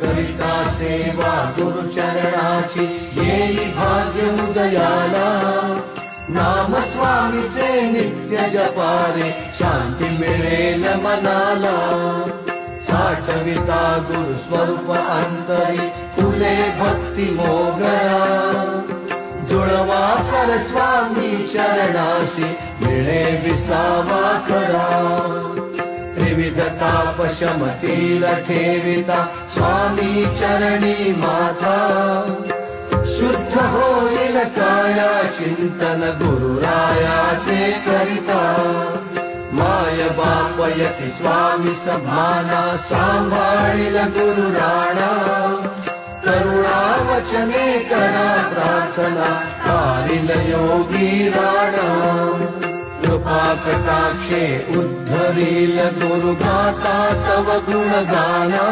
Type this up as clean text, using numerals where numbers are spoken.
करिता सेवा गुरुचरणाची येई भाग्य उदयाला। नाम स्वामीचे नित्य जपारे शांती मिळेल मनाला। साठविता गुरु स्वरूप अंतरी तुले भक्ती मोगरा। जुळवा कर स्वामी चरणाशी मिळे विसावा खरा। त्रिविध ताप शमतील ठेविता स्वामी चरणी माथा। शुद्ध होईल काया चिंतन गुरुरायाचे करिता। माय बाप यती स्वामी सभाना सांभाळील गुरु राणा। करुणा वचने करा प्रार्थना कारिल योगी राणा। कृपा कटाक्षे उद्धरील गुरुगाता तव गुणगाना।